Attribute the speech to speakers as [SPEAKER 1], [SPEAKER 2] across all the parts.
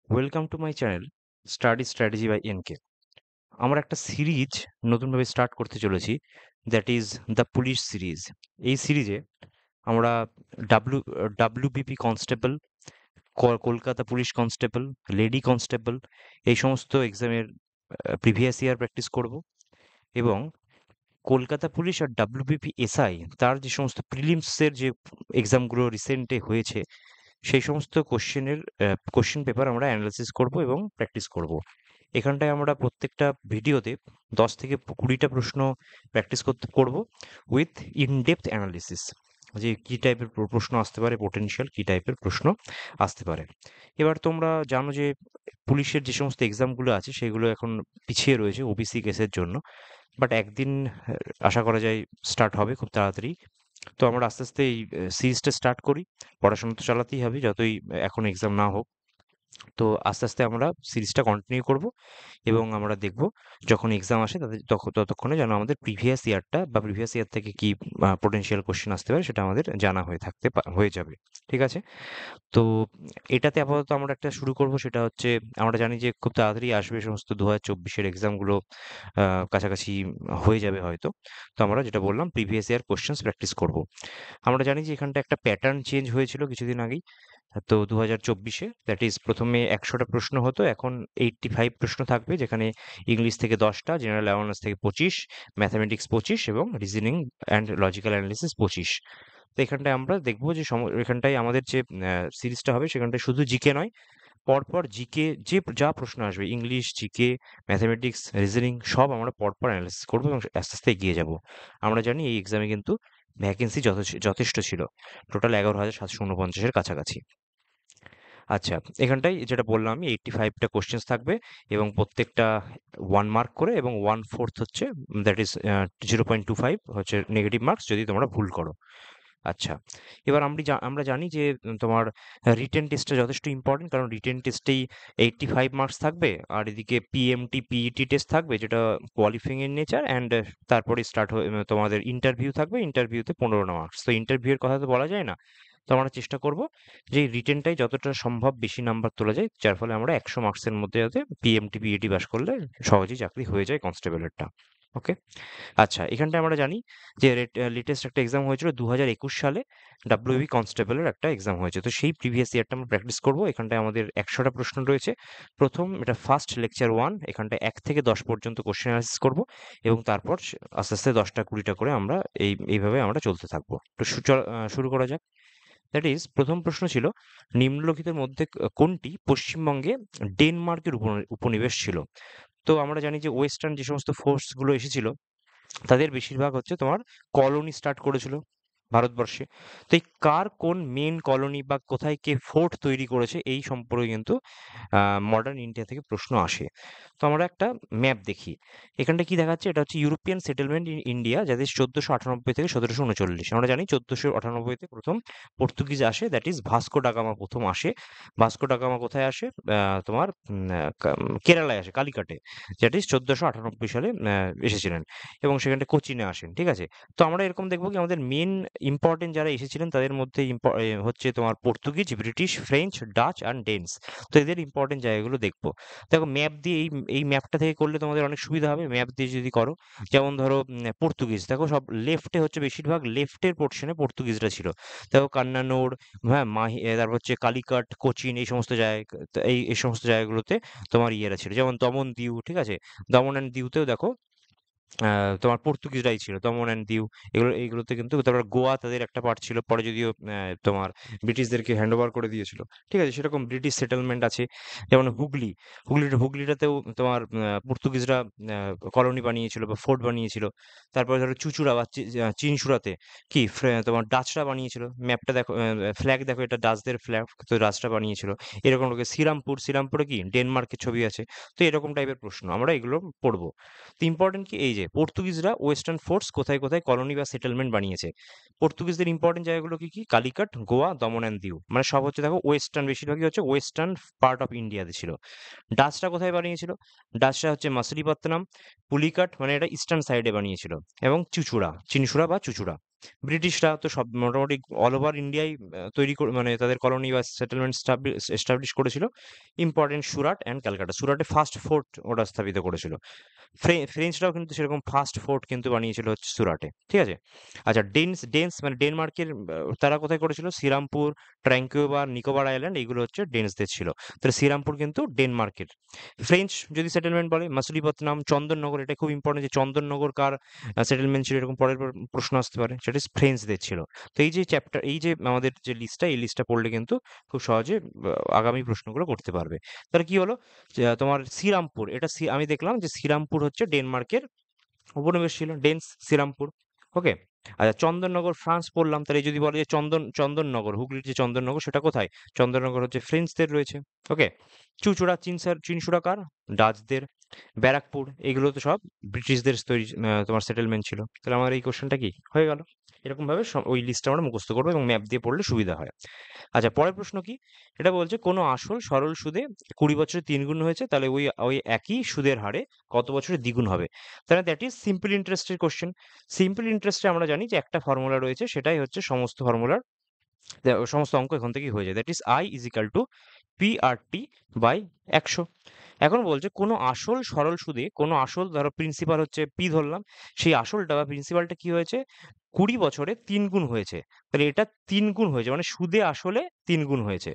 [SPEAKER 1] Welcome to my channel study strategy by NK. আমরা একটা সিরিজ নতুনভাবে স্টার্ট করতে চলেছি, that is the police series. এই সিরিজে আমরা WBP constable, Kolkata police constable, lady constable এই সমস্ত এক্সামের প্রিভিয়াস ইয়ার প্র্যাকটিস করব, এবং কলকাতা পুলিশ আর ডাব্লিউবিপি এসআই তার যে সমস্ত প্রিলিমসের যে এক্সামগুলো রিসেন্টে হয়েছে সেই সমস্ত কোশ্চেন পেপার আমরা অ্যানালাইসিস করব এবং প্র্যাকটিস করব। এখানটায় আমরা প্রত্যেকটা ভিডিওতে 10 থেকে 20টা প্রশ্ন প্র্যাকটিস করব উইথ ইনডেপথ অ্যানালিসিস, যে কী টাইপের প্রশ্ন আসতে পারে, পোটেনশিয়াল কী টাইপের প্রশ্ন আসতে পারে। এবার তোমরা জানো যে পুলিশের যে সমস্ত এক্সামগুলো আছে সেগুলো এখন পিছিয়ে রয়েছে ওবিসি কেসের জন্য, বাট একদিন আশা করা যায় স্টার্ট হবে খুব তাড়াতাড়ি। তো আমরা আস্তে আস্তে এই সিরিজটা স্টার্ট করি। পড়াশোনা তো চালাতেই হবে, যতই এখন এক্সাম না হোক। তো আস্তে আস্তে আমরা সিরিজটা কন্টিনিউ করব, এবং আমরা দেখব যখন এক্সাম আসে তাদের ততক্ষণে যেন আমাদের প্রিভিয়াস ইয়ারটা বা প্রিভিয়াস ইয়ার থেকে কি পোটেনশিয়াল কোশ্চেন আসতে পারে সেটা আমাদের জানা হয়ে যাবে। ঠিক আছে? তো এটাতে আপাতত আমরা একটা শুরু করব, সেটা হচ্ছে আমরা জানি যে খুব তাড়াতাড়ি আসবে সমস্ত 2024-এর এক্সামগুলো, কাছাকাছি হয়ে যাবে হয়তো। তো আমরা যেটা বললাম প্রিভিয়াস ইয়ার কোশ্চেন্স প্র্যাকটিস করব। আমরা জানি যে এখানটা একটা প্যাটার্ন চেঞ্জ হয়েছিল কিছুদিন আগেই। তো 2024-এ দ্যাট ইজ প্রথমে 100টা প্রশ্ন হতো, এখন 85 প্রশ্ন থাকবে, যেখানে ইংলিশ থেকে 10টা, জেনারেল অ্যাওয়ারনেস থেকে 25, ম্যাথামেটিক্স 25 এবং রিজনিং অ্যান্ড লজিক্যাল অ্যানালিসিস 25। তো এখানটায় আমরা দেখবো যে এখানটায় আমাদের যে সিরিজটা হবে সেখানটায় শুধু জিকে নয়, পরপর জিকে যে যা প্রশ্ন আসবে, ইংলিশ, জিকে, ম্যাথামেটিক্স, রিজনিং সব আমরা পরপর অ্যানালাইসিস করবো এবং আস্তে আস্তে এগিয়ে যাব। আমরা জানি এই এক্সামে কিন্তু ভ্যাকেন্সি যথেষ্ট ছিল, টোটাল 11,749-এর কাছাকাছি। আচ্ছা, এখানটায় যেটা বললাম আমি 85টা কোশ্চেন্স থাকবে, এবং প্রত্যেকটা 1 মার্ক করে, এবং 1/4 হচ্ছে দ্যাট ইজ 0.25 হচ্ছে নেগেটিভ মার্কস যদি তোমরা ভুল করো। আচ্ছা, এবার আমরা জানি যে তোমার রিটেন টেস্টটা যথেষ্ট ইম্পর্টেন্ট, কারণ রিটেন টেস্টেই 85 মার্কস থাকবে, আর এদিকে পিএমটি পিইটি টেস্ট থাকবে যেটা কোয়ালিফাইং এর নেচার, অ্যান্ড তারপরে স্টার্ট হয়ে তোমাদের ইন্টারভিউ থাকবে, ইন্টারভিউতে 15 মার্কস। তো ইন্টারভিউয়ের কথা তো বলা যায় না, তো আমরা চেষ্টা করব যে রিটেনটাই যতটা সম্ভব বেশি নাম্বার তোলা যায়, যার ফলে আমরা 100 মার্কসের মধ্যে যাতে পিএমটি পিইটি পাস করলে সহজেই চাকরি হয়ে যায় কনস্টেবলেরটা। ওকে। আচ্ছা, এখানটায় আমরা জানি যে লেটেস্ট একটা এক্সাম হয়েছিল 2021 সালে, ডাব্লিউবি কনস্টেবলের একটা এক্সাম হয়েছে। তো সেই প্রিভিয়াস ইয়ারটা আমরা প্র্যাকটিস করব। এখানটায় আমাদের 100টা প্রশ্ন রয়েছে। প্রথম এটা ফার্স্ট লেকচার 1, এখানটায় 1 থেকে 10 পর্যন্ত কোশ্চেন অ্যানালাইসিস করব, এবং তারপর আস্তে আস্তে 10টা 20টা করে আমরা এইভাবে আমরা চলতে থাকবো। তো শুরু করা যাক। দ্যাট ইজ প্রথম প্রশ্ন ছিল, নিম্নলিখিতের মধ্যে কোনটি পশ্চিমবঙ্গে ডেনমার্কের উপনিবেশ ছিল? তো আমরা জানি যে ওয়েস্টার্ন যে সমস্ত ফোর্সগুলো এসেছিল তাদের বেশিরভাগ হচ্ছে তোমার কলোনি স্টার্ট করেছিল ভারতবর্ষে। তো এই কার কোন মেন কলোনি বা কোথায় কে ফোর্ট তৈরি করেছে এই সম্পর্কে কিন্তু মডার্ন ইন্ডিয়া থেকে প্রশ্ন আসে। তো আমরা একটা ম্যাপ দেখি, এখানটা কি দেখাচ্ছে, এটা হচ্ছে ইউরোপিয়ান সেটেলমেন্ট ইন ইন্ডিয়া, যাদের 1498 থেকে 1739। আমরা জানি 1498-তে প্রথম পর্তুগিজ আসে, that is Vasco da Gama প্রথম আসে। ভাস্কো ডা গামা কোথায় আসে? তোমার কেরালায় আসে, কালিকাটে, দ্যাট ইজ 1498 সালে এসেছিলেন, এবং সেখানটা কোচিনে আসেন। ঠিক আছে? তো আমরা এরকম দেখবো কি আমাদের মেন ইম্পর্টেন্ট যারা এসেছিলেন তাদের মধ্যে হচ্ছে তোমার Portuguese, British, French, Dutch and Danes. তো এদের ইম্পর্টেন্ট জায়গাগুলো দেখবো। দেখো ম্যাপ দিয়ে এই ম্যাপটা থেকে করলে তোমাদের অনেক সুবিধা হবে ম্যাপ দিয়ে যদি করো। যেমন ধরো পর্তুগিজ দেখো সব লেফটে হচ্ছে, বেশিরভাগ লেফটের পোর্শনে পর্তুগিজরা ছিল। দেখো কান্নানোর, হ্যাঁ তারপর হচ্ছে কালিকাট, কোচিন, এই সমস্ত জায়গা, এই সমস্ত জায়গাগুলোতে তোমার ইয়েরা ছিল, যেমন দমন দিউ। ঠিক আছে? দমন অ্যান্ড দিউতেও দেখো তোমার পর্তুগিজরাই ছিল, দমন অ্যান্ড দিউ। এইগুলোতে কিন্তু, তারপর গোয়া তাদের একটা পার্ট ছিল, পরে যদিও তোমার ব্রিটিশদেরকে হ্যান্ড ওভার করে দিয়েছিল। ঠিক আছে? সেরকম ব্রিটিশ সেটেলমেন্ট আছে। যেমন হুগলিটাতেও তোমার পর্তুগিজরা কলোনি বানিয়েছিল বা ফোর্ট বানিয়েছিল। তারপরে ধরো চুঁচুড়া বা চিনসুরাতে কি তোমার ডাচরা বানিয়েছিল। ম্যাপটা দেখো, ফ্ল্যাগ দেখো, এটা ডাচদের ফ্ল্যাগ, তো ডাচরা বানিয়েছিল। এরকম লোকে শ্রীরামপুরে কি ডেনমার্কের ছবি আছে। তো এরকম টাইপের প্রশ্ন আমরা এগুলো পড়বো। তো ইম্পর্টেন্ট কি এই যে পর্তুগিজরা ওয়েস্টার্ন ফোর্স কোথায় কোথায় কলোনি বা সেটেলমেন্ট বানিয়েছে। পর্তুগিজদের ইম্পর্টেন্ট জায়গাগুলো কি কি? কালিকাট, গোয়া, দমন অ্যান্ড দিউ, মানে সব হচ্ছে দেখো ওয়েস্টার্ন, বেশিরভাগই হচ্ছে ওয়েস্টার্ন পার্ট অফ ইন্ডিয়াতে ছিল। ডাচরা কোথায় বানিয়েছিল? ডাচরা হচ্ছে মাসুলিপত্তনম, পুলিকাট, মানে এটা ইস্টার্ন সাইডে বানিয়েছিল, এবং চুঁচুড়া, চিনসুরা বা চুঁচুড়া। ব্রিটিশরা তো সব মোটামুটি অল ওভার ইন্ডিয়ায় তৈরি করে, মানে তাদের কলোনি বা সেটেলমেন্ট এস্টাবলিশ করেছিল। ইম্পর্টেন্ট সুরাট অ্যান্ড ক্যালকাটা, সুরাটে ফার্স্ট ফোর্ট ওরা স্থাপিত করেছিল। ফ্রেঞ্চরাও কিন্তু সেরকম ফার্স্ট ফোর্ট কিন্তু বানিয়েছিল হচ্ছে সুরাটে, ঠিক আছে। আচ্ছা, ডেন্স মানে ডেনমার্কের তারা কোথায় করেছিল? শ্রীরামপুর, ট্র্যাঙ্কুইবার, নিকোবর আইল্যান্ড, এইগুলো হচ্ছে ডেন্সদের ছিল। তাহলে শ্রীরামপুর কিন্তু ডেনমার্কের। ফ্রেঞ্চ যদি সেটেলমেন্ট বলে, মাসুলিপত্তনম, চন্দননগর, এটা খুব ইম্পর্টেন্ট যে চন্দননগর কার সেটেলমেন্ট ছিল, এরকম পরের প্রশ্ন আসতে পারে, সেটা ফ্রেঞ্চদের ছিল। তো এই যে চ্যাপ্টার, এই যে আমাদের যে লিস্টটা, এই লিস্টটা পড়লে কিন্তু খুব সহজে আগামী প্রশ্নগুলো করতে পারবে। তাহলে কি হলো? তোমার শ্রীরামপুর, এটা আমি দেখলাম যে শ্রীরামপুর হচ্ছে ডেনমার্কের উপনিবেশ ছিল, ডেন্স শ্রীরামপুর। ওকে। আচ্ছা, চন্দননগর ফ্রান্স পড়লাম, তাহলে এই যদি বলে যে চন্দননগর, হুগলির যে চন্দননগর, সেটা কোথায়? চন্দননগর হচ্ছে ফ্রেঞ্চদের রয়েছে। ওকে। চুঁচুড়া, চিনসুরা কার? ডাচদের। ব্যারাকপুর, এগুলো তো সব ব্রিটিশদের তৈরি তোমার সেটেলমেন্ট ছিল। তাহলে আমার এই কোশ্চেনটা কি হয়ে গেল? এরকম ভাবে ওই লিস্টটা আমরা মুখস্থ করবো এবং ম্যাপ দিয়ে পড়লে সুবিধা হয়। আচ্ছা, পরের প্রশ্ন কি? এটা বলছে কোনো আসল সরল সুদে 20 বছরে 3 গুণ হয়েছে, তাহলে ওই ওই একই সুদের হারে কত বছরে দ্বিগুণ হবে? তাহলে দ্যাট ইজ সিম্পল ইন্টারেস্টের কোশ্চেন। সিম্পল ইন্টারেস্টে আমরা জানি যে একটা ফর্মুলা রয়েছে, সেটাই হচ্ছে সমস্ত ফর্মুলার, সমস্ত অঙ্ক এখান থেকেই হয়ে যায়। That is I is equal to P R T by 100। এখন বলছে কোনো আসল সরল সুদে, কোনো আসল, ধরো প্রিন্সিপাল হচ্ছে পি ধরলাম, সেই আসলটা বা প্রিন্সিপালটা কি হয়েছে? 20 বছরে 3 গুণ হয়েছে। তাহলে এটা 3 গুণ হয়েছে, মানে সুদে আসলে 3 গুণ হয়েছে।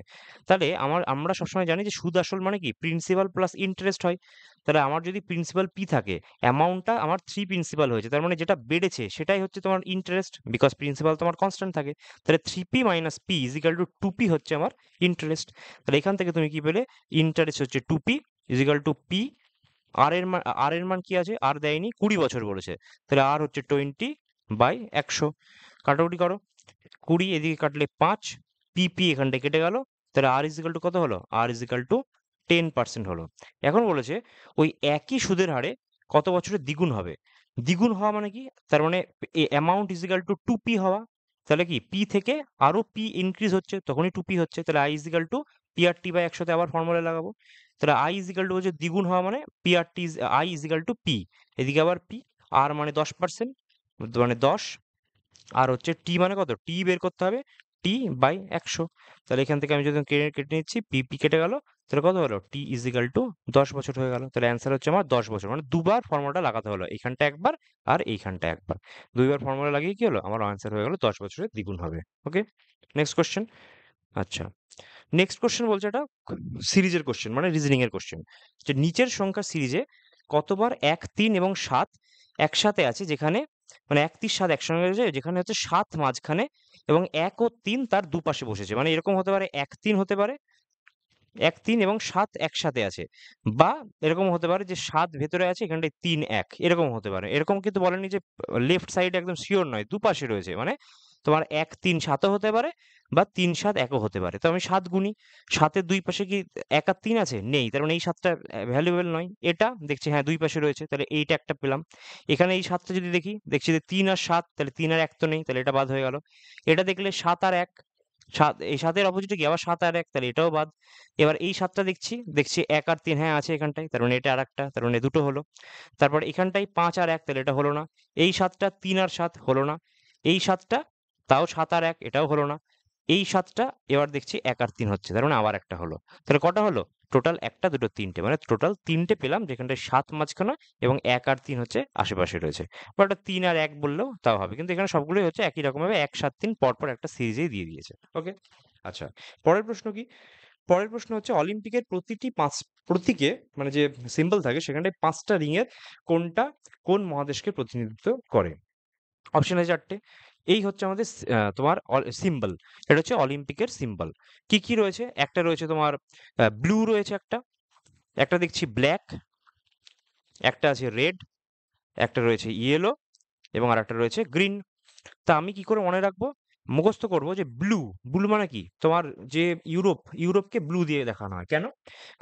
[SPEAKER 1] তাহলে আমরা সবসময় জানি যে সুদ আসল মানে কি? প্রিন্সিপাল প্লাস ইন্টারেস্ট হয়। তাহলে আমার যদি প্রিন্সিপাল পি থাকে, অ্যামাউন্টটা আমার 3 প্রিন্সিপাল হয়েছে, তার মানে যেটা বেড়েছে সেটাই হচ্ছে তোমার ইন্টারেস্ট, বিকজ প্রিন্সিপাল তোমার কনস্ট্যান্ট থাকে। তাহলে 3p minus P is equal two 2p হচ্ছে আমার ইন্টারেস্ট। তাহলে এখান থেকে তুমি কি পেলে? ইন্টারেস্ট হচ্ছে 2p is equal to P. আর এর মান কি আছে? আর দেয়নি, 20 বছর বলেছে। তাহলে আর হচ্ছে 20/100। কাটাকুটি করো, 20 এদিকে কাটলে 5, পিপি এখানটা কেটে গেল। তাহলে আর ইজিক্যাল টু কত হলো? আর ইজিক্যাল টু 10% হলো। এখন বলেছে ওই একই সুদের হারে কত বছরে দ্বিগুণ হবে? দ্বিগুণ হওয়া মানে কি? তার মানে অ্যামাউন্ট ইজিক্যাল টু 2p হওয়া। তাহলে কি পি থেকে আরো পি ইনক্রিজ হচ্ছে, তখনই 2p হচ্ছে। তাহলে I equal to P R T by 100তে আবার ফর্মুলা লাগাবো। তাহলে আই ইজিক্যাল টু হচ্ছে দ্বিগুণ হওয়া, মানে P R T, I equal to P, এদিকে আবার পি, আর মানে 10%, মানে 10, আর হচ্ছে টি মানে কত? টি বের করতে হবে, টি বাই 100। তাহলে এখান থেকে আমি যদি কেটে কেটে নিচ্ছি, পি কেটে গেল। তাহলে কত হলো? টি ইজিক্যাল টু 10 বছর হয়ে গেল। তাহলে অ্যান্সার হচ্ছে আমার 10 বছর, মানে দুবার ফর্মুলাটা লাগাতে হলো, এইখানটা একবার আর এইখানটা একবার। দুইবার ফর্মুলা লাগিয়ে কি হলো? আমার আনসার হয়ে গেল 10 বছরের দ্বিগুণ হবে। ওকে, নেক্সট কোশ্চেন। আচ্ছা, নেক্সট কোশ্চেন বলছে এটা সিরিজের কোশ্চেন, মানে রিজনিং এর কোশ্চেন, যে নিচের সংখ্যা সিরিজে কতবার 1, 3 এবং 7 একসাথে আছে, যেখানে মানে 1, 3, 7 একসঙ্গে আছে, যেখানে হচ্ছে 7 মাঝখানে এবং 1 ও 3 তার দুপাশে বসেছে। মানে এরকম হতে পারে 1, 3 হতে পারে, 1, 3 এবং 7 একসাথে আছে, বা এরকম হতে পারে যে 7 ভেতরে আছে, এখানটায় 3, 1 এরকম হতে পারে। এরকম কিন্তু বলেনি যে লেফট সাইড একদম শিওর নয়, দুপাশে রয়েছে, মানে তোমার 1, 3, 7ও হতে পারে, বা 3, 7, 1ও হতে পারে। তো আমি 7 গুনি, 7-এর দুই পাশে কি 1 আর 3 আছে? নেই, তার মানে এই 7টা ভ্যালুয়েবল নয়। এটা দেখছি হ্যাঁ দুই পাশে রয়েছে, তাহলে এইটা একটা পেলাম। এখানে এই 7টা যদি দেখি, দেখছি যে 3 আর 7, তাহলে 3 আর 1 তো নেই, তাহলে এটা বাদ হয়ে গেল। এটা দেখলে 7 আর 1, এই 7-এর অপোজিটে কি আবার 7 আর 1, তাহলে এটাও বাদ। এবার এই 7টা দেখছি, 1 আর 3 হ্যাঁ আছে এখানটায়, তার মানে এটা আরেকটা, তার মানে দুটো হলো। তারপর এখানটায় 5 আর 1, তাহলে এটা হলো না। এই 7টা 3 আর 7 হলো না। এই 7টা তাও 7 আর 1, এটাও হলো না। এই 7টা এবার দেখছি 1 আর 3 হচ্ছে, তার মানে আবার একটা হলো। তাহলে কটা হলো? টোটাল একটা, দুটো, তিনটে, মানে টোটাল 3টে পেলাম, যেখানটায় 7 মাঝখানে এবং 1 আর 3 হচ্ছে আশেপাশে রয়েছে। বা ওটা 3 আর 1 বললেও তাও হবে, কিন্তু এখানে সবগুলোই হচ্ছে একই রকম ভাবে 1, 7, 3 পরপর একটা সিরিজেই দিয়ে দিয়েছে। ওকে। আচ্ছা, পরের প্রশ্ন কি? পরের প্রশ্ন হচ্ছে অলিম্পিকের প্রতিটি প্রতীকে, মানে যে সিম্বল থাকে, সেখানটায় 5টা রিং এর কোনটা কোন মহাদেশকে প্রতিনিধিত্ব করে? অপশন আছে 4টে। এই হচ্ছে আমাদের তোমার সিম্বল। এটা হচ্ছে অলিম্পিকের সিম্বল। কি কি রয়েছে? একটা রয়েছে তোমার ব্লু রয়েছে, একটা একটা দেখছি ব্ল্যাক, একটা আছে রেড, একটা রয়েছে ইয়েলো, এবং আর একটা রয়েছে গ্রিন। তা আমি কি করে মনে রাখবো? মুখস্থ করবো যে ব্লু, ব্লু মানে কি? তোমার যে ইউরোপকে ব্লু দিয়ে দেখানো হয় কেন?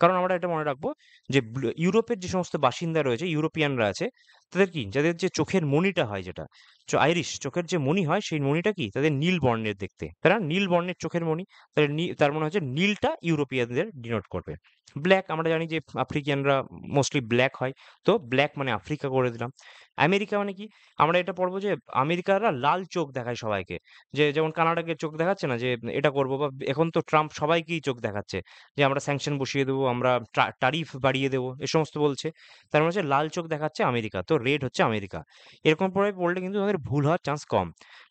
[SPEAKER 1] কারণ আমরা এটা মনে রাখবো যে ইউরোপের যে সমস্ত বাসিন্দা রয়েছে, ইউরোপিয়ানরা আছে, তাদের কি, যাদের যে চোখের মণিটা হয়, যেটা আইরিশ চোখের যে মণি হয়, সেই মণিটা কি তাদের নীল বর্ণের দেখতে, তারা নীল বর্ণের চোখের মণি। তাহলে তার মনে হচ্ছে নীলটা ইউরোপিয়ানদের ডিনোট করবে। ব্ল্যাক, আমরা জানি যে আফ্রিকানরা মোস্টলি ব্ল্যাক হয়, তো ব্ল্যাক মানে আফ্রিকা করে দিলাম। আমেরিকা মানে কি, আমরা এটা পড়বো যে আমেরিকারা লাল চোখ দেখায় সবাইকে, যে যেমন কানাডাকে চোখ দেখাচ্ছে না যে এটা করবো, বা এখন তো ট্রাম্প সবাইকেই চোখ দেখাচ্ছে যে আমরা স্যাংশন বসিয়ে দেবো, আমরা ট্যারিফ বাড়িয়ে দেবো, এ সমস্ত বলছে। তার মানে হচ্ছে লাল চোখ দেখাচ্ছে আমেরিকা, তো রেড হচ্ছে আমেরিকা। এরকম পরে পড়লে কিন্তু আমাদের ভুল হওয়ার চান্স কম।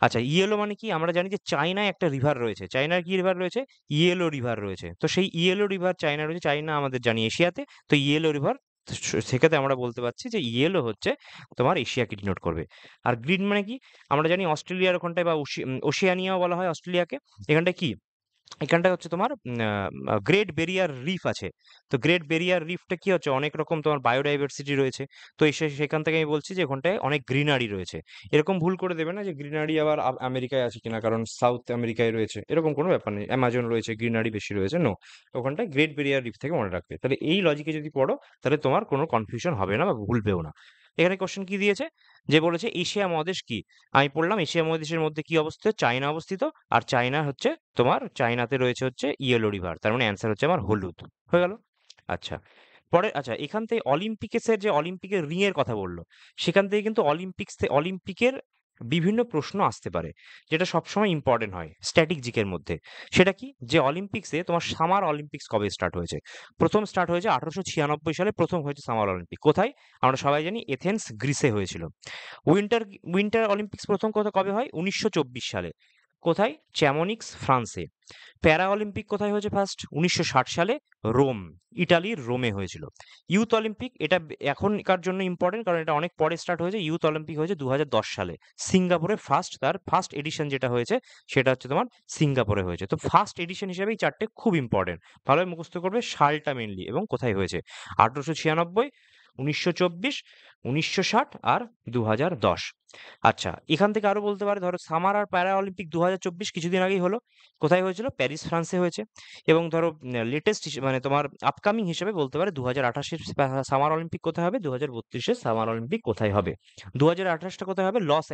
[SPEAKER 1] আচ্ছা, ইয়েলো মানে কি, আমরা জানি যে চায়নায় একটা রিভার রয়েছে, চায়নার কি রিভার রয়েছে, ইয়েলো রিভার রয়েছে। তো সেই ইয়েলো রিভার চায়না রয়েছে, চায়না আমাদের জানি এশিয়াতে, তো ইয়েলো রিভার, সেক্ষেত্রে আমরা বলতে পারছি যে ইয়েলো হচ্ছে তোমার এশিয়াকে ডিনোট করবে। আর গ্রিন মানে কি, আমরা জানি অস্ট্রেলিয়ার ওখানটায়, বা ওশিয়ানিয়াও বলা হয় অস্ট্রেলিয়াকে, এখানটায় কি, এখানটা হচ্ছে তোমার গ্রেট বেরিয়ার রিফ আছে। তো গ্রেট বেরিয়ার রিফটা কি হচ্ছে, অনেক রকম তোমার বায়োডাইভার্সিটি রয়েছে। তো সেখান থেকে আমি বলছি যে ওখানটায় অনেক গ্রিনারি রয়েছে। এরকম ভুল করে দেবে না যে গ্রিনারি আবার আমেরিকায় আছে কিনা, কারণ সাউথ আমেরিকায় রয়েছে, এরকম কোনো ব্যাপার নেই। অ্যামাজন রয়েছে, গ্রিনারি বেশি রয়েছে, নো। ওখানটায় গ্রেট বেরিয়ার রিফ থেকে মনে রাখবে। তাহলে এই লজিকে যদি পড়ো, তাহলে তোমার কোনো কনফিউশন হবে না বা ভুলবেও না। এখানে কোশ্চেন কি দিয়েছে, যে বলেছে এশিয়া মহাদেশ কি, আমি পড়লাম এশিয়া মহাদেশের মধ্যে কি অবস্থিত, চায়না অবস্থিত। আর চায়না হচ্ছে তোমার, চায়নাতে রয়েছে হচ্ছে ইয়েলো রিভার, তার মানে অ্যান্সার হচ্ছে আমার হলুদ। হয়ে গেল। আচ্ছা, পরে আচ্ছা, এখান থেকে অলিম্পিকের যে অলিম্পিকের রিং এর কথা বললো, সেখান থেকে কিন্তু অলিম্পিকের বিভিন্ন প্রশ্ন আসতে পারে, যেটা সবসময় ইম্পর্টেন্ট হয় স্ট্র্যাটেজিকের মধ্যে। সেটা কি, যে অলিম্পিক্সে তোমার সামার অলিম্পিক্স কবে স্টার্ট হয়েছে? প্রথম স্টার্ট হয়েছে 1896 সালে, প্রথম হয়েছে সামার অলিম্পিক। কোথায়? আমরা সবাই জানি এথেন্স, গ্রিসে হয়েছিল। উইন্টার উইন্টার অলিম্পিক্স প্রথম কথা কবে হয়? 1924 সালে। কোথায়? চ্যামনিক্স, ফ্রান্সে। প্যারা অলিম্পিক কোথায় হয়েছে ফার্স্ট? 1960 সালে, রোম, ইটালির রোমে হয়েছিল। ইউথ অলিম্পিক, এটা এখনকার জন্য ইম্পর্টেন্ট, কারণ এটা অনেক পরে স্টার্ট হয়েছে। ইউথ অলিম্পিক হয়েছে 2010 সালে, সিঙ্গাপুরে তার ফার্স্ট এডিশন যেটা হয়েছে, সেটা হচ্ছে তোমার সিঙ্গাপুরে হয়েছে। তো ফার্স্ট এডিশন হিসেবে এই চারটে খুব ইম্পর্টেন্ট, ভালোভাবে মুখস্থ করবে সালটা মেনলি, এবং কোথায় হয়েছে। 1896, 1924, 1960 আর 2010। আচ্ছা, এখান থেকে আরো বলতে পারে, ধরো সামার আর প্যারা অলিম্পিক 2024 কিছুদিন আগেই হলো। কোথায় হয়েছিল? প্যারিস, ফ্রান্সে হয়েছে। এবং ধরো লেটেস্ট মানে তোমার আপকামিং হিসেবে বলতে পারে 2028-এর সামার অলিম্পিক কোথায় হবে, 2032-এর সামার অলিম্পিক কোথায় হবে। 2028টা কোথায় হবে? লস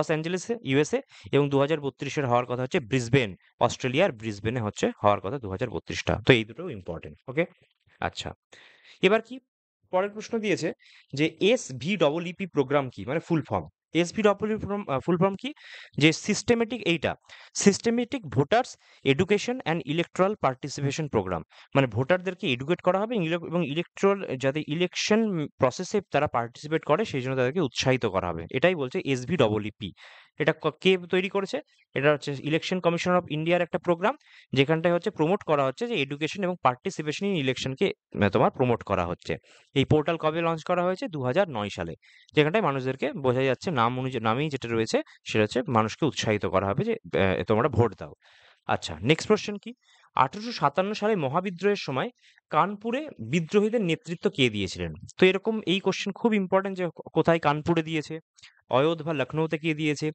[SPEAKER 1] অ্যাঞ্জেলেসে, ইউএসএ। এবং 2032-এর হওয়ার কথা হচ্ছে ব্রিসবেন, অস্ট্রেলিয়ার ব্রিসবেনে হচ্ছে হওয়ার কথা 2032টা। তো এই দুটো ইম্পর্টেন্ট, ওকে। আচ্ছা, এবার কি, পরের প্রশ্ন দিয়েছে যে SVEEP প্রোগ্রাম কি, মানে full form. SVEEP full form কি, যে systematic voters education and electoral participation program. মানে ভোটারদেরকে এডুকেট করা হবে, এবং ইলেকট্রাল, যাতে ইলেকশন প্রসেসে তারা পার্টিসিপেট করে, সেই জন্য তাদেরকে উৎসাহিত করা হবে। এটাই বলছে SVEEP। এটা কে তৈরি করেছে? এটা হচ্ছে ইলেকশন কমিশন অফ ইন্ডিয়ার একটা প্রোগ্রাম, যেখানটায় হচ্ছে প্রমোট করা হচ্ছে যে এডুকেশন এবং পার্টিসিপেশন ইন ইলেকশনকে তোমার প্রমোট করা হচ্ছে। এই পোর্টাল কবে লঞ্চ করা হয়েছে? 2009 সালে। যেখানটায় মানুষদেরকে বোঝা যাচ্ছে, নামেই যেটা রয়েছে, সেটা হচ্ছে মানুষকে উৎসাহিত করা হবে যে তোমরা ভোট দাও। আচ্ছা, নেক্সট কোশ্চেন কি, 1857 সালে মহাবিদ্রোহের সময় কানপুরে বিদ্রোহীদের নেতৃত্ব কে দিয়েছিলেন? তো এরকম এই কোশ্চেন খুব ইম্পর্টেন্ট, যে কোথায় কানপুরে দিয়েছে, অয়োধ্যা বা লখনৌতে কে দিয়েছে,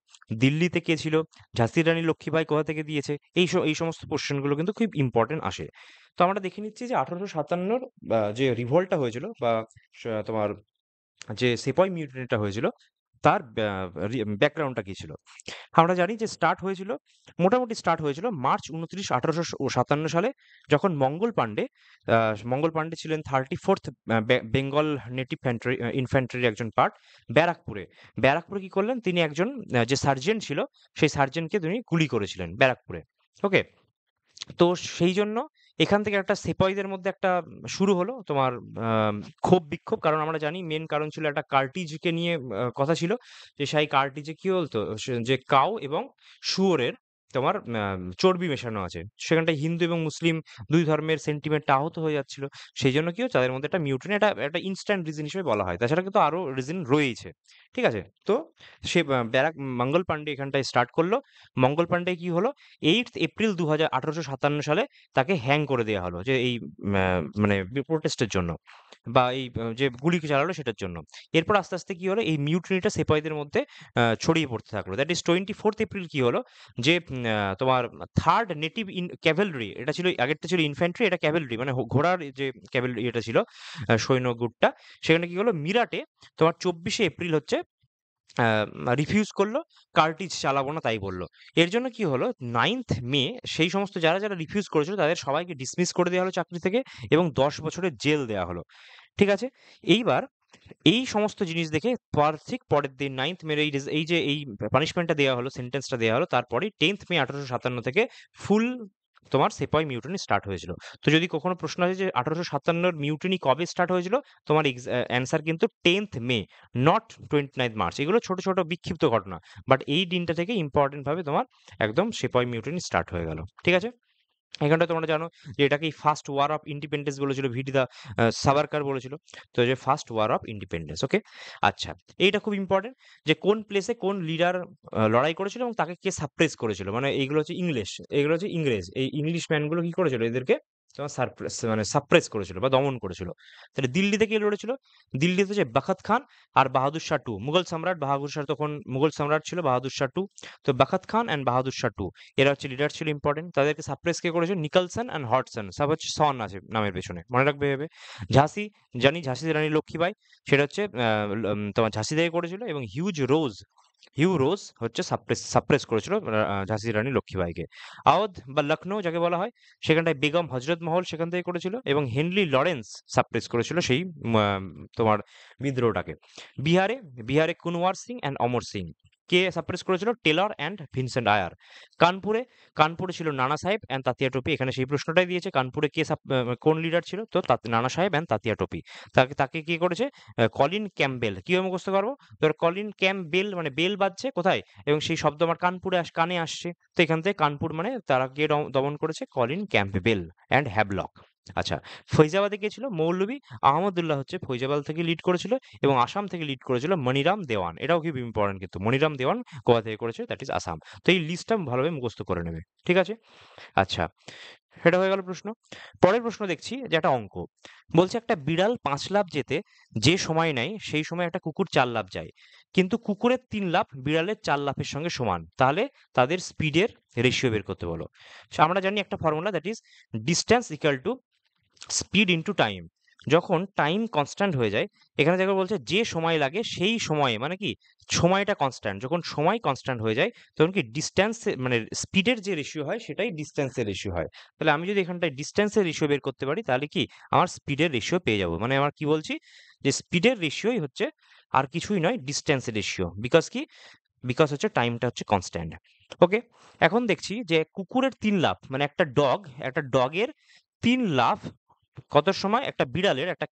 [SPEAKER 1] দিল্লিতে কে ছিল, ঝাঁসির রানী লক্ষ্মীবাই কোথা থেকে দিয়েছে, এই সমস্ত কোশ্চেনগুলো কিন্তু খুব ইম্পর্টেন্ট আসে। তো আমরা দেখে নিচ্ছি যে 1857-র যে রিভল্টটা হয়েছিল, বা তোমার যে সেপয় মিউটিনিটা হয়েছিল, তার ব্যাকগ্রাউন্ডটা কি ছিল। আমরা জানি যে মোটামুটি স্টার্ট হয়েছিল মার্চ 29, 1857 সালে, যখন মঙ্গল পান্ডে ছিলেন 34th বেঙ্গল নেটিভ ইনফ্যান্ট্রির একজন পার্ট। ব্যারাকপুরে ব্যারাকপুরে কি করলেন, তিনি একজন যে সার্জেন্ট ছিল, সেই সার্জেন্টকে তিনি গুলি করেছিলেন ব্যারাকপুরে, ওকে। তো সেই জন্য এখান থেকে একটা সিপাহীদের মধ্যে একটা শুরু হলো তোমার ক্ষোভ বিক্ষোভ। কারণ আমরা জানি মেন কারণ ছিল একটা কার্টিজকে নিয়ে কথা ছিল, যে সেই কার্টিজে কি বলতো, যে কাউ এবং শুয়োরের তোমার চর্বি মেশানো আছে, সেখানটায় হিন্দু এবং মুসলিম দুই ধর্মের সেন্টিমেন্টটা আহত হয়ে যাচ্ছিল। সেই জন্য কি হচ্ছে, তাদের মধ্যে একটা মিউটিনি, এটা একটা ইনস্ট্যান্ট রিজন হিসেবে বলা হয়, তাছাড়া কিন্তু আরো রিজন রয়েছে। ঠিক আছে, তো সে মঙ্গল পান্ডে এখানটায় স্টার্ট করলো। মঙ্গল পান্ডে কি হলো, 8 এপ্রিল 1857 সালে তাকে হ্যাং করে দেওয়া হলো, যে এই মানে প্রোটেস্টের জন্য, বা এই যে গুলি চালালো সেটার জন্য। এরপর আস্তে আস্তে কি হলো, এই মিউটিনিটা সিপাহীদের মধ্যে ছড়িয়ে পড়তে থাকলো। দ্যাট ইজ 24 এপ্রিল কি হলো, যে তোমার থার্ড নেটিভ ক্যাভেলরি, এটা ছিল আগেরটা ছিল ইনফ্যান্ট্রি, এটা ক্যাভেলরি মানে ঘোড়ার যে ক্যাভেলরি এটা ছিল সৈন্য গুটটা, সেখানে কি হলো মিরাটে তোমার 24শে এপ্রিল হচ্ছে রিফিউজ করলো, কার্টিজ চালাবো না তাই বললো। এর জন্য কি হলো 9th মে সেই সমস্ত যারা যারা রিফিউজ করেছিল তাদের সবাইকে ডিসমিস করে দেওয়া হলো চাকরি থেকে এবং 10 বছরের জেল দেওয়া হলো। ঠিক আছে, এইবার এই সমস্ত জিনিস দেখে ঠিক পরের দিন 9th মে এই যে এই পানিশমেন্টটা দেওয়া হলো, সেন্টেন্সটা দেওয়া হলো, তারপরে 10th মে 1857 থেকে ফুল তোমার সেপয় মিউটিনি স্টার্ট হয়েছিল। তো যদি কখনো প্রশ্ন আসে যে 1857 মিউটিনি কবে স্টার্ট হয়েছিল, তোমার অ্যান্সার কিন্তু 10th মে, নট 29 মার্চ। এগুলো ছোট ছোট বিক্ষিপ্ত ঘটনা, বাট এই দিনটা থেকে ইম্পর্টেন্ট ভাবে তোমার একদম সেপয় মিউটিনি স্টার্ট হয়ে গেল। ঠিক আছে, এখানটা তোমরা জানো যে এটাকেই ফার্স্ট ওয়ার অফ ইন্ডিপেন্ডেন্স বলেছিল, ভিডি দা সাভারকার বলেছিল। তো যে ফার্স্ট ওয়ার অফ ইন্ডিপেন্ডেন্স। ওকে, আচ্ছা, এইটা খুব ইম্পর্টেন্ট যে কোন প্লেসে কোন লিডার লড়াই করেছিল এবং তাকে কে সাপ্রেস করেছিল, মানে এইগুলো হচ্ছে ইংলিশ, এগুলো হচ্ছে ইংরেজ, এই ইংলিশ ম্যানগুলো কি করেছিল এদেরকে তোমার সারপ্রেস মানে সাপ্রেস করেছিল বা দমন করেছিল। তাহলে দিল্লিতে কে লড়েছিল, দিল্লিতে যে বাখত খান আর বাহাদুর শাহ টু, মুঘল সম্রাট বাহাদুর শাহ, তখন মুঘল সম্রাট ছিল বাহাদুর শাহ টু। তো বাখত খান অ্যান্ড বাহাদুর শাহ টু এরা হচ্ছে লিডার ছিল ইম্পর্টেন্ট। তাদেরকে সাপ্রেস কে করেছে, নিকলসন অ্যান্ড হডসন, সব হচ্ছে সন আছে নামের পেছনে, মনে রাখবে ভেবে। ঝাঁসি, জানি ঝাঁসি রানী লক্ষ্মীবাই, সেটা হচ্ছে তোমার ঝাঁসি থেকে করেছিল, এবং হিউ রোজ হচ্ছে সাপ্রেস করেছিল ঝাঁসি রানী লক্ষ্মীবাইকে। আওধ বা লখনৌ যাকে বলা হয়, সেখানটায় বেগম হজরত মহল সেখান থেকে করেছিল, এবং হেনরি লরেন্স সাপ্রেস করেছিল সেই তোমার বিদ্রোহটাকে। বিহারে বিহারে Kunwar Singh and Amar Singh, K suppress করেছিল, টেলর অ্যান্ড ভিনসেন্ট আয়ার। কানপুরে কানপুরে ছিল নানা সাহেব অ্যান্ড তাতিয়া টোপি, এখানে সেই প্রশ্নটাই দিয়েছে, কানপুরে কে কোন লিডার ছিল, তো নানা সাহেব অ্যান্ড তাতিয়া টোপি। তাকে তাকে কি করেছে, কলিন ক্যাম্পবেল। কিভাবে মুখস্থ পারবো, ধর কলিন ক্যাম্পবেল মানে বেল বাজছে কোথায়, এবং সেই শব্দ আমার কানপুরে কানে আসছে, তো এখান থেকে কানপুর মানে তারা কে দমন করেছে, কলিন ক্যাম্পবেল অ্যান্ড হ্যাভলক। আচ্ছা, ফৈজাবাদে কে ছিল, মৌলভী আহমদুল্লাহ হচ্ছে ফৈজাবাদ থেকে লিড করেছিল, এবং আসাম থেকে লিড করেছিল মনিরাম দেওয়ান। এটাও খুব ইম্পর্টেন্ট কিন্তু, মনিরাম দেওয়ান গোয়া থেকে করেছে, দ্যাট ইজ আসাম। তো এই লিস্টটা ভালোভাবে মুখস্থ করে নেবে। ঠিক আছে, আচ্ছা, সেটা হয়ে গেল প্রশ্ন। পরের প্রশ্ন দেখছি যে একটা অঙ্ক বলছে, একটা বিড়াল 5 লাফ যেতে যে সময় নেয় সেই সময় একটা কুকুর 4 লাফ যায়, কিন্তু কুকুরের 3 লাফ বিড়ালের 4 লাফের সঙ্গে সমান, তাহলে তাদের স্পিডের রেশিও বের করতে বলো। আমরা জানি একটা formula, that is distance equal to speed into time. যখন টাইম কনস্ট্যান্ট হয়ে যায়, এখানে যাকে বলছে যে সময় লাগে সেই সময়ে, মানে কি সময়টা কনস্ট্যান্ট, যখন সময় কনস্ট্যান্ট হয়ে যায় তখন কি ডিস্টেন্স মানে স্পিডের যে রেশিও হয় সেটাই ডিস্টেন্সের রেশিও হয়। তাহলে আমি যদি এখানটায় ডিস্টেন্সের রেশিও বের করতে পারি তাহলে কি আমার স্পিডের রেশিও পেয়ে যাবো। মানে আমার কি বলছি যে স্পিডের রেশিওই হচ্ছে আর কিছুই নয়, ডিস্টেন্সের রেশিও। বিকজ কি, বিকজ হচ্ছে টাইমটা হচ্ছে কনস্ট্যান্ট। ওকে, এখন দেখছি যে কুকুরের 3 লাফ মানে একটা ডগের 3 লাফ কত সময়, একটা বিড়ালের একটা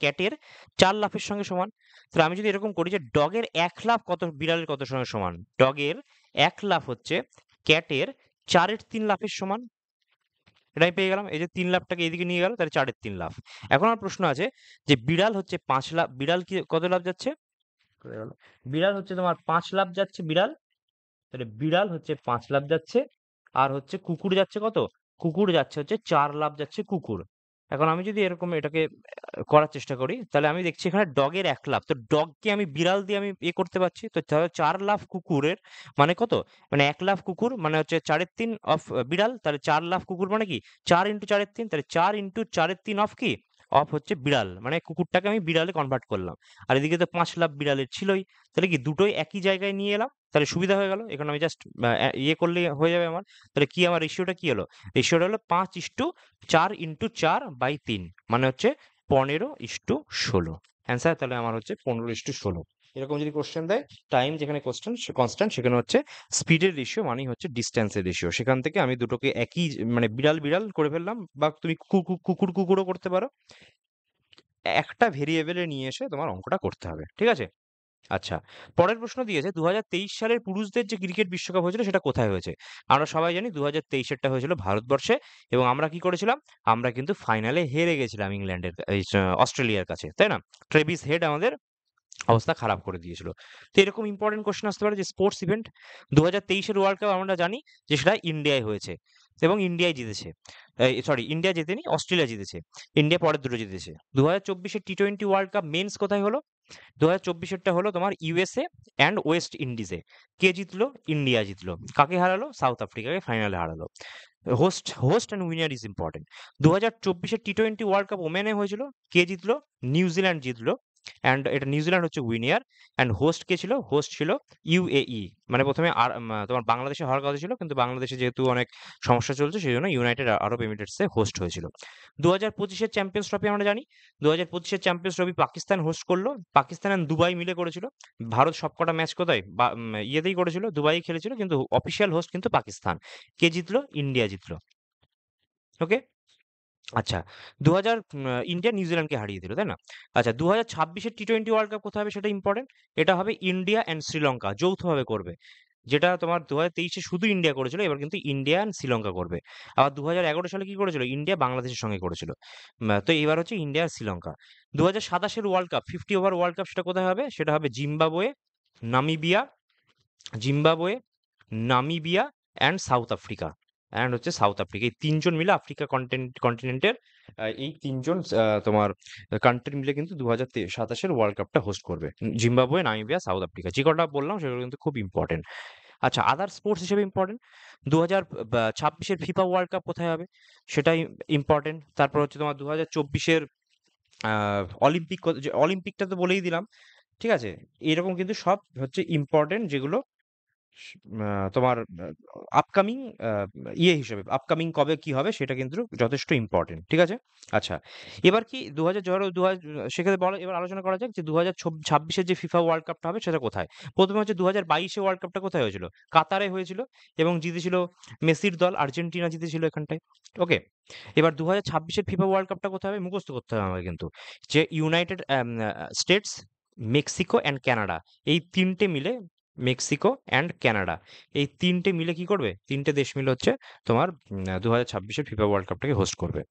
[SPEAKER 1] ক্যাটের 4 লাফের সঙ্গে সমান। তাহলে আমি যদি এরকম করি যে ডগের 1 লাফ কত বিড়ালের কত সঙ্গে সমান, ডগের 1 লাফ হচ্ছে ক্যাটের 4/3 লাফের সমান। এটা আমি পেয়ে গেলাম, এই যে 3 লাফটাকে এদিকে নিয়ে গেল, তাহলে 4/3 লাফ। এখন আমার প্রশ্ন আছে যে বিড়াল হচ্ছে 5 লাফ, বিড়াল কি কত লাফ যাচ্ছে, কোথায় গেল? বিড়াল হচ্ছে তোমার 5 লাফ যাচ্ছে বিড়াল, তাহলে বিড়াল হচ্ছে 5 লাফ যাচ্ছে, আর হচ্ছে কুকুর যাচ্ছে কত, কুকুর যাচ্ছে হচ্ছে 4 লাফ যাচ্ছে কুকুর। এখন আমি যদি এরকম এটাকে করার চেষ্টা করি, তাহলে আমি দেখছি এখানে ডগের 1 লাফ, তো ডগকে আমি বিড়াল দিয়ে আমি করতে পারছি, তো তাহলে 4 লাফ কুকুরের মানে কত, মানে 1 লাফ কুকুর মানে হচ্ছে 4/3 অফ বিড়াল, তাহলে 4 লাফ কুকুর মানে কি 4 × 4/3, তাহলে 4 × 4/3 অফ কি, অফ হচ্ছে বিড়াল, মানে কুকুরটাকে আমি বিড়ালে কনভার্ট করলাম। আর এদিকে তো 5 লাফ বিড়ালের ছিলই, তাহলে কি দুটোই একই জায়গায় নিয়ে এলাম, তাহলে সুবিধা হয়ে গেল। এখানে আমি জাস্ট ইয়ে করলে হয়ে যাবে আমার। তাহলে কি আমার রেশিওটা কি হলো, রেশিওটা হলো 5:4 × 4/3, মানে হচ্ছে 15:16। অ্যান্সার তাহলে আমার হচ্ছে 15:16। এরকম যদি কোশ্চেন দেয়, টাইম যেখানে কনস্ট্যান্ট সেখানে হচ্ছে স্পিডের রেশিও মানেই হচ্ছে ডিস্টেন্সের রেশিও। সেখান থেকে আমি দুটোকে একই মানে বিড়াল বিড়াল করে ফেললাম, বা তুমি কুকুর কুকুরও করতে পারো। একটা ভেরিয়েবলে নিয়ে এসে তোমার অঙ্কটা করতে হবে। ঠিক আছে, আচ্ছা, পরের প্রশ্ন দিয়েছে 2023 সালের পুরুষদের যে ক্রিকেট বিশ্বকাপ হয়েছিল সেটা কোথায় হয়েছে। আমরা সবাই জানি 2023-এরটা হয়েছিল ভারতবর্ষে, এবং আমরা কি করেছিলাম, আমরা কিন্তু ফাইনালে হেরে গেছিলাম অস্ট্রেলিয়ার কাছে, তাই না? ট্রেভিস হেড আমাদের অবস্থা খারাপ করে দিয়েছিল। তো এরকম ইম্পর্টেন্ট কোশ্চেন আসতে পারে যে স্পোর্টস ইভেন্ট 2023-এর ওয়ার্ল্ড কাপ আমরা জানি যে সেটা ইন্ডিয়ায় হয়েছে, এবং ইন্ডিয়ায় জিতেছে। সরি, ইন্ডিয়া জেতেনি, অস্ট্রেলিয়া জিতেছে। ইন্ডিয়া পরের দুটো জিতেছে। 2024-এর টি-20 ওয়ার্ল্ড কাপ মেন্স কোথায় হলো, 2024-এরটা হলো তোমার ইউএসএ অ্যান্ড ওয়েস্ট ইন্ডিজে। কে জিতলো? ইন্ডিয়া জিতলো। কাকে হারালো? সাউথ আফ্রিকাকে ফাইনালে হারালো। Host and winner is important. 2024-এর টি-20 ওয়ার্ল্ড কাপ ওমেনে হয়েছিল। কে জিতলো? নিউজিল্যান্ড জিতলো। অ্যান্ড এটা নিউজিল্যান্ড হচ্ছে উইনিয়ার। অ্যান্ড হোস্ট কে ছিল? হোস্ট ছিল ইউএই। মানে প্রথমে আর তোমার বাংলাদেশে হওয়ার কথা ছিল, কিন্তু বাংলাদেশে যেহেতু অনেক সমস্যা চলছে সেই জন্য ইউনাইটেড আরব এমিরেটসে হোস্ট হয়েছিল। 2025-এর চ্যাম্পিয়ন্স ট্রফি আমরা জানি। 2025-এর চ্যাম্পিয়ন্স ট্রফি পাকিস্তান হোস্ট করলো। পাকিস্তান আর দুবাই মিলে করেছিল। ভারত সবকটা ম্যাচ কোথায় ইয়েতেই করেছিল, দুবাই খেলেছিল, কিন্তু অফিসিয়াল হোস্ট কিন্তু পাকিস্তান। কে জিতলো? ইন্ডিয়া জিতলো। ওকে। আচ্ছা, 2000 ইন্ডিয়া নিউজিল্যান্ডকে হারিয়ে দিল, তাই না? আচ্ছা, 2026-এর টি-20 ওয়ার্ল্ড কাপ কোথায় হবে সেটা ইম্পর্টেন্ট। এটা হবে ইন্ডিয়া অ্যান্ড শ্রীলঙ্কা যৌথভাবে করবে। যেটা তোমার 2023-এ শুধু ইন্ডিয়া করেছিল, এবার কিন্তু ইন্ডিয়া অ্যান্ড শ্রীলঙ্কা করবে। আবার 2011 সালে কি করেছিল? ইন্ডিয়া বাংলাদেশের সঙ্গে করেছিল। তো এবার হচ্ছে ইন্ডিয়া আর শ্রীলঙ্কা। 2027-এর world cup, 50 over world cup, সেটা কোথায় হবে? সেটা হবে Namibia Zimbabwe Namibia and South Africa. South Africa, এই তিনজন মিলে আফ্রিকা কন্টিনেন্টের এই তিনজন তোমার কান্ট্রি মিলে কিন্তু 2027-এর ওয়ার্ল্ড কাপটা হোস্ট করবে। জিম্বাবুয়ে, নামিবিয়া, সাউথ আফ্রিকা, যে কটা বললাম সেগুলো কিন্তু খুব ইম্পর্টেন্ট। আচ্ছা, আদার স্পোর্টস হিসেবে ইম্পর্টেন্ট, 2026-এর ফিফা ওয়ার্ল্ড কাপ কোথায় হবে সেটাই ইম্পর্টেন্ট। তারপর হচ্ছে তোমার 2024-এর অলিম্পিক, অলিম্পিকটা তো বলেই দিলাম, ঠিক আছে? এরকম কিন্তু সব হচ্ছে ইম্পর্টেন্ট, যেগুলো তোমার আপকামিং হিসেবে আপকামিং কবে কি হবে সেটা কিন্তু যথেষ্ট ইম্পর্টেন্ট, ঠিক আছে? আচ্ছা, এবার কি 2000 সেক্ষেত্রে বলা, এবার আলোচনা করা যাক যে 2026-এর যে ফিফা ওয়ার্ল্ড কাপটা হবে সেটা কোথায়। প্রথমে হচ্ছে 2022-এ ওয়ার্ল্ড কাপটা কোথায় হয়েছিল? কাতারে হয়েছিল, এবং জিতেছিল মেসির দল, আর্জেন্টিনা জিতেছিল এখানটায়। ওকে। এবার 2026-এর ফিফা ওয়ার্ল্ড কাপটা কোথায় হবে? মুখস্থ করতে হবে আমাকে কিন্তু, যে United states, Mexico and Canada, এই তিনটে মিলে, মেক্সিকো অ্যান্ড কানাডা, এই তিনটে মিলে কি করবে? তিনটে দেশ মিলে হচ্ছে তোমার 2026-এর ফিফা ওয়ার্ল্ড কাপটাকে হোস্ট করবে।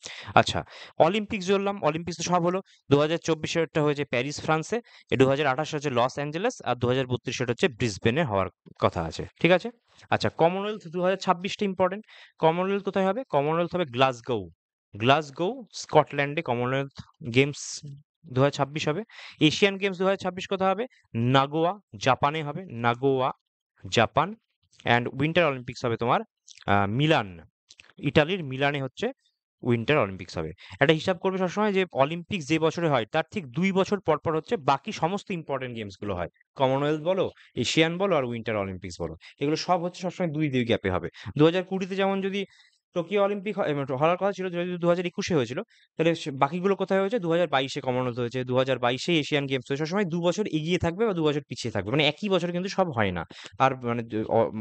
[SPEAKER 1] আচ্ছা, অলিম্পিক্স বললাম, অলিম্পিক্স তো সব হলো। 2024-এরটা হয়েছে প্যারিস, ফ্রান্সে। 2028 হচ্ছে লস অ্যাঞ্জেলেস, আর 2032 হচ্ছে ব্রিসবেনে হওয়ার কথা আছে, ঠিক আছে? আচ্ছা, কমনওয়েলথ 2026টা ইম্পর্টেন্ট। কমনওয়েলথ কোথায় হবে? কমনওয়েলথ হবে গ্লাসগো। গ্লাসগো, স্কটল্যান্ডে কমনওয়েলথ গেমস 2026 হবে। এশিয়ান গেমস 2026 কোথায় হবে? নাগোয়া, জাপানে হবে। Nagoya, Japan. And winter Olympics হবে তোমার মিলান, ইটালির মিলানে হচ্ছে উইন্টার অলিম্পিক্স হবে। একটা হিসাব করবে সবসময় যে অলিম্পিক্স যে বছরে হয় তার ঠিক 2 বছর পর পর হচ্ছে বাকি সমস্ত ইম্পর্টেন্ট গেমসগুলো হয়। কমনওয়েলথ বলো, এশিয়ান বলো, আর উইন্টার অলিম্পিক্স বলো, এগুলো সব হচ্ছে সবসময় 2 2 গ্যাপে হবে। 2020-তে যেমন যদি টোকিও অলিম্পিক হওয়ার কথা ছিল, যদি 2021-এ হয়েছিল, তাহলে বাকিগুলো কোথায় হয়েছে? 2022-এ কমনওয়েলথ হয়েছে, 2022-এ এশিয়ান গেমস হয়েছে। সবসময় 2 বছর এগিয়ে থাকবে বা 2 বছর পিছিয়ে থাকবে, মানে একই বছর কিন্তু সব হয় না। আর মানে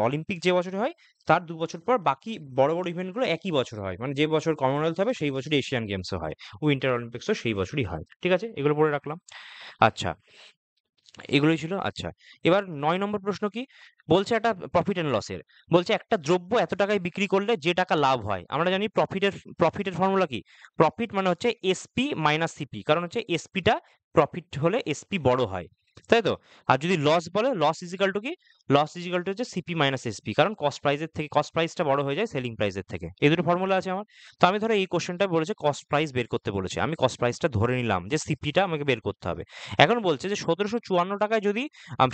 [SPEAKER 1] অলিম্পিক যে বছরে হয় তার 2 বছর পর বাকি বড় বড় ইভেন্টগুলো একই বছর হয়, মানে যে বছর কমনওয়েলথ হবে সেই বছরই এশিয়ান গেমসও হয়, উইন্টার অলিম্পিক্সও সেই বছরই হয়, ঠিক আছে? এগুলো পড়ে রাখলাম। আচ্ছা, এগুলোই ছিল। আচ্ছা, এবার 9 নম্বর প্রশ্ন কি বলছে? একটা প্রফিট অ্যান্ড লসের বলছে, একটা দ্রব্য এত টাকায় বিক্রি করলে যে টাকা লাভ হয়। আমরা জানি প্রফিটের ফর্মুলা কি? প্রফিট মানে হচ্ছে এসপি মাইনাস সিপি, কারণ হচ্ছে এসপিটা প্রফিট হলে এসপি বড় হয়, তাই তো? আর যদি লস বলে, লস ইজিক্যাল টু কি? লস ইজিক্যাল টু হচ্ছে সিপি মাইনাস এসপি, কারণ কস্ট প্রাইসটা বড় হয়ে যায় সেলিং প্রাইসের থেকে। এই দুটো ফর্মুলা আছে আমার। তো আমি ধরো এই কোশ্চেনটা বলেছে কস্ট প্রাইস বের করতে বলেছে, আমি কস্ট প্রাইসটা ধরে নিলাম যে সিপিটা আমাকে বের করতে হবে। এখন বলছে যে 1754 টাকায় যদি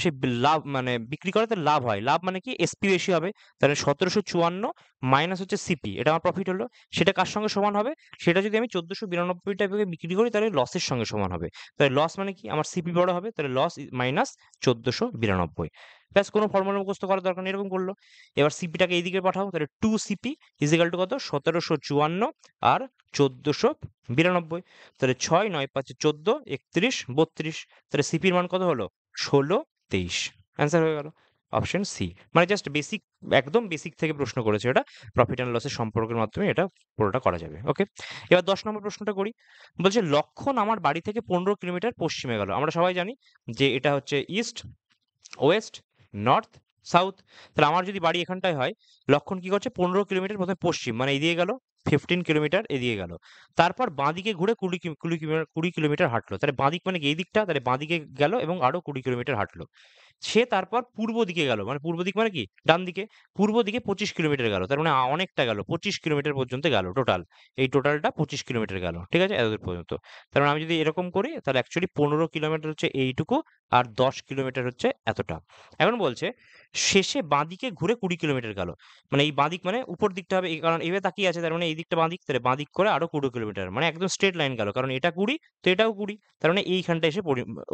[SPEAKER 1] সে লাভ মানে বিক্রি করে, তাহলে লাভ হয়। লাভ মানে কি? এসপি বেশি হবে। তাহলে 1754 মাইনাস হচ্ছে সিপি, এটা আমার প্রফিট হলো। সেটা কার সঙ্গে সমান হবে? সেটা যদি আমি 1492 টাকায় বিক্রি করি তাহলে লসের সঙ্গে সমান হবে। তাহলে লস মানে কি? আমার সিপি বড় হবে, তাহলে লস মাইনাস 1492। ব্যাস, কোনো ফর্মুলা মুখস্থ করার দরকার নেই, এরকম করলো। এবার সিপিটাকে এইদিকে পাঠাও, তাহলে 2 সিপি ইজিক্যাল টু কত? 1754 আর 1492। তাহলে 6 9 5 14, 31 32। তাহলে সিপির মান কত হলো? 16 23। অ্যান্সার হয়ে গেল অপশন সি। মানে জাস্ট বেসিক, একদম বেসিক থেকে প্রশ্ন করেছে এটা, প্রফিট অ্যান্ড লসের সম্পর্কের মাধ্যমে এটা পুরোটা করা যাবে। ওকে। এবার 10 নম্বর প্রশ্নটা করি। বলছে, লক্ষণ আমার বাড়ি থেকে 15 কিলোমিটার পশ্চিমে গেল। আমরা সবাই জানি যে এটা হচ্ছে ইস্ট, ওয়েস্ট, নর্থ, সাউথ। তাহলে আমার যদি বাড়ি এখানটায় হয়, লক্ষণ কি করছে? 15 কিলোমিটার প্রথমে পশ্চিম, মানে এদিকে গেল, 15 কিলোমিটার এদিকে গেল। তারপর বাঁদিকে ঘুরে 20 কিলোমিটার হাঁটলো। তাহলে বাঁদিক মানে কি? এই দিকটা, তাহলে বাঁদিকে গেল এবং আরো 20 কিলোমিটার হাঁটলো। সে তারপর পূর্ব দিকে গেল, মানে পূর্ব দিক মানে কি, ডান দিকে, পূর্ব দিকে 25 কিলোমিটার গেল, তার মানে অনেকটা গেল, 25 কিলোমিটার পর্যন্ত গেল টোটাল, এই টোটালটা 25 কিলোমিটার গেল, ঠিক আছে, এতদূর পর্যন্ত। তার মানে আমি যদি এরকম করি তাহলে অ্যাকচুয়ালি 15 কিলোমিটার হচ্ছে এইটুকু, আর 10 কিলোমিটার হচ্ছে এতটা। এখন বলছে শেষে বাঁদিকে ঘুরে 20 কিলোমিটার গেল, মানে এই বাঁদিক মানে উপর দিকটা হবে, কারণ এভাবে তাকিয়ে আছে, তার মানে এই দিকটা বাঁদিক, তাহলে বাঁদিক করে আরো 20 কিলোমিটার, মানে একদম স্ট্রেট লাইন গেল, কারণ এটা 20 তো এটাও 20, তার মানে এইখানটা এসে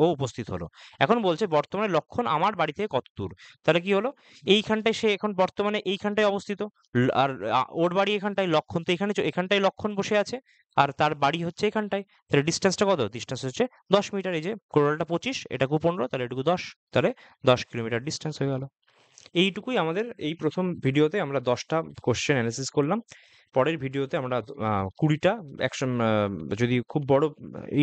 [SPEAKER 1] ও উপস্থিত হলো। এখন বলছে বর্তমানে লক্ষণ আমার বাড়ি থেকে কত দূর, তাহলে কি হলো, এইখানটায় সে এখন বর্তমানে এইখানটায় অবস্থিত, আর ওর বাড়ি এখানটায়, লক্ষণ তো এখানে এখানটায় লক্ষণ বসে আছে, আর তার বাড়ি হচ্ছে এখানটায়, তাহলে ডিস্টেন্সটা কত, ডিস্টেন্স হচ্ছে 10 মিটার, এই যে টোটালটা 25, এটাকু 15, তাহলে এটুকু 10, তাহলে 10 কিলোমিটার ডিস্টেন্স হয়ে গেল। এইটুকুই আমাদের এই প্রথম ভিডিওতে আমরা 10টা কোশ্চেন অ্যানালিসিস করলাম। পরের ভিডিওতে আমরা 20টা, একশো, যদি খুব বড়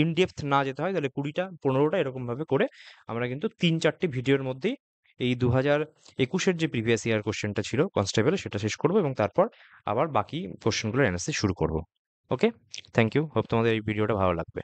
[SPEAKER 1] ইন ডেপথ না যেতে হয় তাহলে 20টা 15টা এরকম ভাবে করে আমরা কিন্তু 3-4টে ভিডিওর মধ্যেই এই 2021-এর যে প্রিভিয়াস ইয়ার কোশ্চেনটা ছিল কনস্টেবল সেটা শেষ করব, এবং তারপর আবার বাকি কোশ্চেনগুলোর অ্যানালিসিস শুরু করব। ওকে, থ্যাংক ইউ, হোপ তোমাদের এই ভিডিওটা ভালো লাগবে।